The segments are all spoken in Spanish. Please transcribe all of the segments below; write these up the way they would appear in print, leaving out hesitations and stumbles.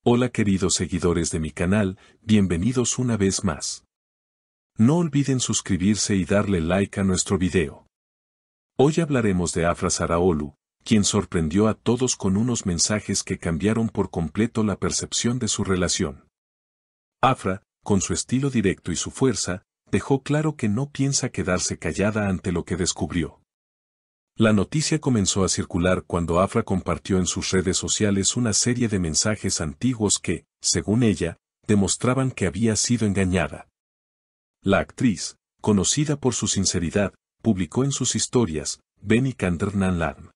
Hola queridos seguidores de mi canal, bienvenidos una vez más. No olviden suscribirse y darle like a nuestro video. Hoy hablaremos de Afra Saraholu, quien sorprendió a todos con unos mensajes que cambiaron por completo la percepción de su relación. Afra, con su estilo directo y su fuerza, dejó claro que no piensa quedarse callada ante lo que descubrió. La noticia comenzó a circular cuando Afra compartió en sus redes sociales una serie de mensajes antiguos que, según ella, demostraban que había sido engañada. La actriz, conocida por su sinceridad, publicó en sus historias, Beni Kandernan Lan.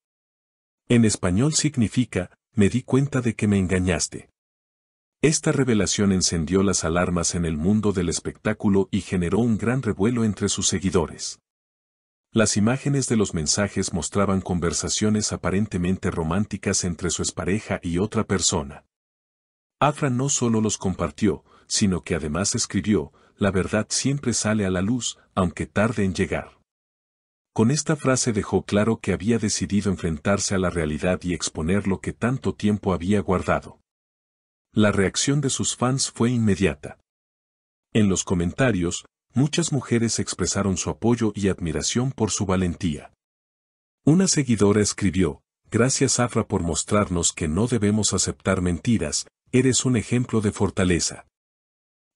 En español significa, me di cuenta de que me engañaste. Esta revelación encendió las alarmas en el mundo del espectáculo y generó un gran revuelo entre sus seguidores. Las imágenes de los mensajes mostraban conversaciones aparentemente románticas entre su expareja y otra persona. Afra no solo los compartió, sino que además escribió, la verdad siempre sale a la luz, aunque tarde en llegar. Con esta frase dejó claro que había decidido enfrentarse a la realidad y exponer lo que tanto tiempo había guardado. La reacción de sus fans fue inmediata. En los comentarios, muchas mujeres expresaron su apoyo y admiración por su valentía. Una seguidora escribió, gracias Afra por mostrarnos que no debemos aceptar mentiras, eres un ejemplo de fortaleza.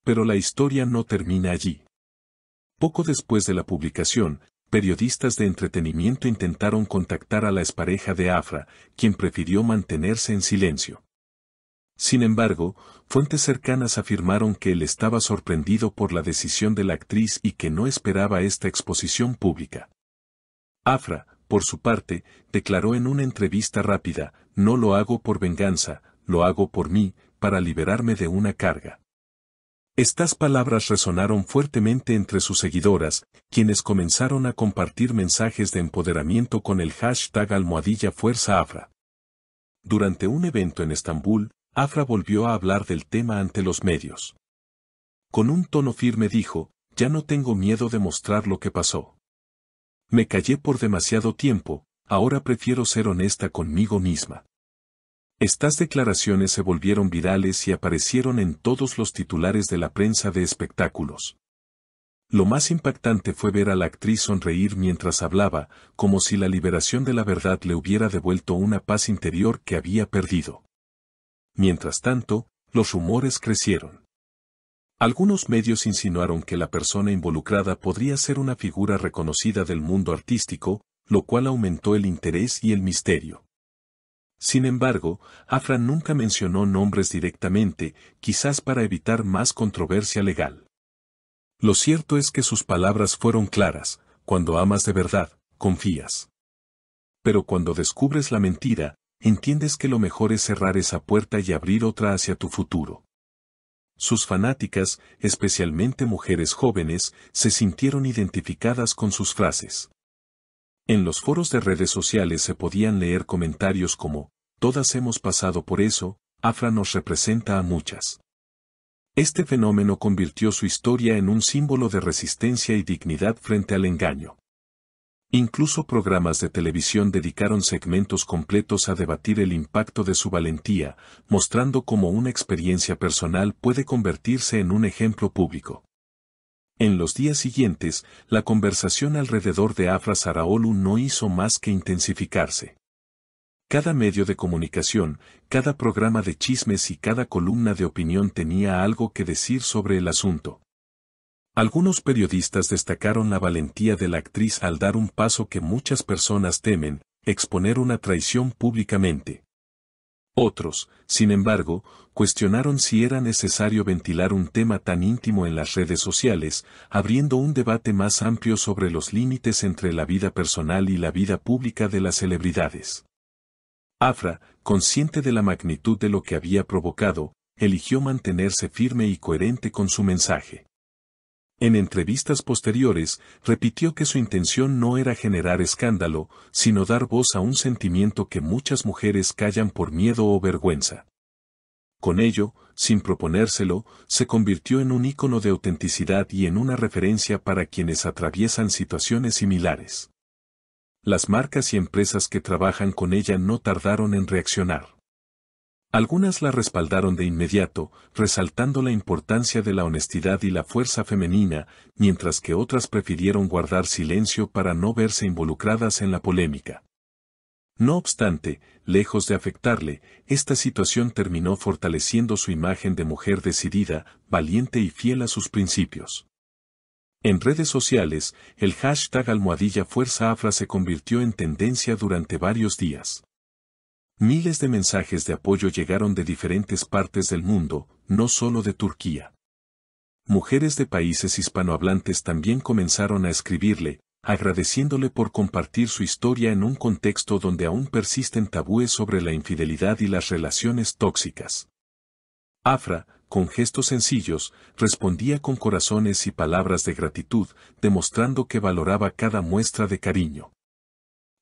Pero la historia no termina allí. Poco después de la publicación, periodistas de entretenimiento intentaron contactar a la expareja de Afra, quien prefirió mantenerse en silencio. Sin embargo, fuentes cercanas afirmaron que él estaba sorprendido por la decisión de la actriz y que no esperaba esta exposición pública. Afra, por su parte, declaró en una entrevista rápida, no lo hago por venganza, lo hago por mí, para liberarme de una carga. Estas palabras resonaron fuertemente entre sus seguidoras, quienes comenzaron a compartir mensajes de empoderamiento con el hashtag #FuerzaAfra. Durante un evento en Estambul, Afra volvió a hablar del tema ante los medios. Con un tono firme dijo, ya no tengo miedo de mostrar lo que pasó. Me callé por demasiado tiempo, ahora prefiero ser honesta conmigo misma. Estas declaraciones se volvieron virales y aparecieron en todos los titulares de la prensa de espectáculos. Lo más impactante fue ver a la actriz sonreír mientras hablaba, como si la liberación de la verdad le hubiera devuelto una paz interior que había perdido. Mientras tanto, los rumores crecieron. Algunos medios insinuaron que la persona involucrada podría ser una figura reconocida del mundo artístico, lo cual aumentó el interés y el misterio. Sin embargo, Afra nunca mencionó nombres directamente, quizás para evitar más controversia legal. Lo cierto es que sus palabras fueron claras, cuando amas de verdad, confías. Pero cuando descubres la mentira, entiendes que lo mejor es cerrar esa puerta y abrir otra hacia tu futuro. Sus fanáticas, especialmente mujeres jóvenes, se sintieron identificadas con sus frases. En los foros de redes sociales se podían leer comentarios como, todas hemos pasado por eso, Afra nos representa a muchas. Este fenómeno convirtió su historia en un símbolo de resistencia y dignidad frente al engaño. Incluso programas de televisión dedicaron segmentos completos a debatir el impacto de su valentía, mostrando cómo una experiencia personal puede convertirse en un ejemplo público. En los días siguientes, la conversación alrededor de Afra Saraholu no hizo más que intensificarse. Cada medio de comunicación, cada programa de chismes y cada columna de opinión tenía algo que decir sobre el asunto. Algunos periodistas destacaron la valentía de la actriz al dar un paso que muchas personas temen, exponer una traición públicamente. Otros, sin embargo, cuestionaron si era necesario ventilar un tema tan íntimo en las redes sociales, abriendo un debate más amplio sobre los límites entre la vida personal y la vida pública de las celebridades. Afra, consciente de la magnitud de lo que había provocado, eligió mantenerse firme y coherente con su mensaje. En entrevistas posteriores, repitió que su intención no era generar escándalo, sino dar voz a un sentimiento que muchas mujeres callan por miedo o vergüenza. Con ello, sin proponérselo, se convirtió en un ícono de autenticidad y en una referencia para quienes atraviesan situaciones similares. Las marcas y empresas que trabajan con ella no tardaron en reaccionar. Algunas la respaldaron de inmediato, resaltando la importancia de la honestidad y la fuerza femenina, mientras que otras prefirieron guardar silencio para no verse involucradas en la polémica. No obstante, lejos de afectarle, esta situación terminó fortaleciendo su imagen de mujer decidida, valiente y fiel a sus principios. En redes sociales, el hashtag #FuerzaAfra se convirtió en tendencia durante varios días. Miles de mensajes de apoyo llegaron de diferentes partes del mundo, no solo de Turquía. Mujeres de países hispanohablantes también comenzaron a escribirle, agradeciéndole por compartir su historia en un contexto donde aún persisten tabúes sobre la infidelidad y las relaciones tóxicas. Afra, con gestos sencillos, respondía con corazones y palabras de gratitud, demostrando que valoraba cada muestra de cariño.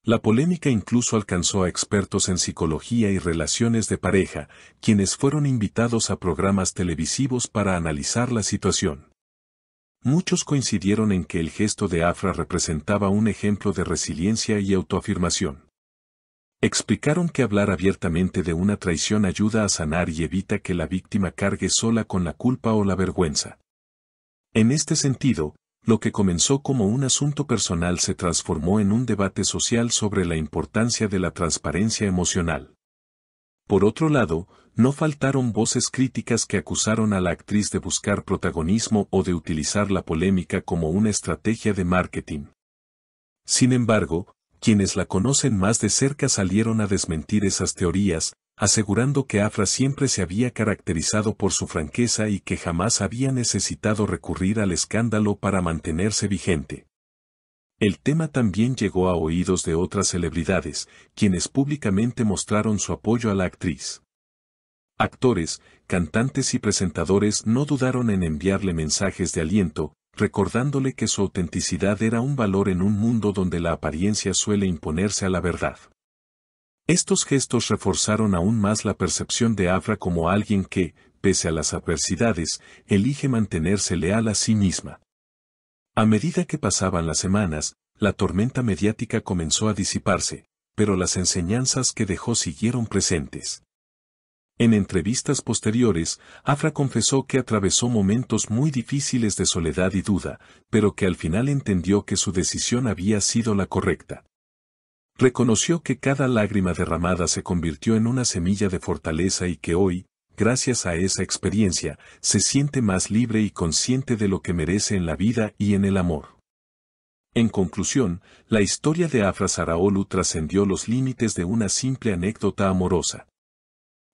La polémica incluso alcanzó a expertos en psicología y relaciones de pareja, quienes fueron invitados a programas televisivos para analizar la situación. Muchos coincidieron en que el gesto de Afra representaba un ejemplo de resiliencia y autoafirmación. Explicaron que hablar abiertamente de una traición ayuda a sanar y evita que la víctima cargue sola con la culpa o la vergüenza. En este sentido, lo que comenzó como un asunto personal se transformó en un debate social sobre la importancia de la transparencia emocional. Por otro lado, no faltaron voces críticas que acusaron a la actriz de buscar protagonismo o de utilizar la polémica como una estrategia de marketing. Sin embargo, quienes la conocen más de cerca salieron a desmentir esas teorías, asegurando que Afra siempre se había caracterizado por su franqueza y que jamás había necesitado recurrir al escándalo para mantenerse vigente. El tema también llegó a oídos de otras celebridades, quienes públicamente mostraron su apoyo a la actriz. Actores, cantantes y presentadores no dudaron en enviarle mensajes de aliento, recordándole que su autenticidad era un valor en un mundo donde la apariencia suele imponerse a la verdad. Estos gestos reforzaron aún más la percepción de Afra como alguien que, pese a las adversidades, elige mantenerse leal a sí misma. A medida que pasaban las semanas, la tormenta mediática comenzó a disiparse, pero las enseñanzas que dejó siguieron presentes. En entrevistas posteriores, Afra confesó que atravesó momentos muy difíciles de soledad y duda, pero que al final entendió que su decisión había sido la correcta. Reconoció que cada lágrima derramada se convirtió en una semilla de fortaleza y que hoy, gracias a esa experiencia, se siente más libre y consciente de lo que merece en la vida y en el amor. En conclusión, la historia de Afra Sarağoğlu trascendió los límites de una simple anécdota amorosa.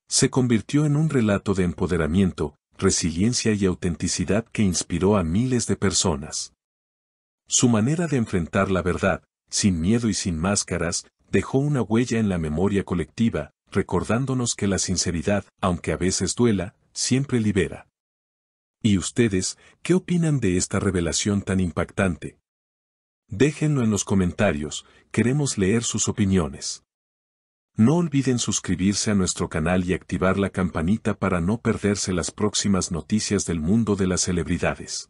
Se convirtió en un relato de empoderamiento, resiliencia y autenticidad que inspiró a miles de personas. Su manera de enfrentar la verdad, sin miedo y sin máscaras, dejó una huella en la memoria colectiva, recordándonos que la sinceridad, aunque a veces duela, siempre libera. ¿Y ustedes, qué opinan de esta revelación tan impactante? Déjenlo en los comentarios, queremos leer sus opiniones. No olviden suscribirse a nuestro canal y activar la campanita para no perderse las próximas noticias del mundo de las celebridades.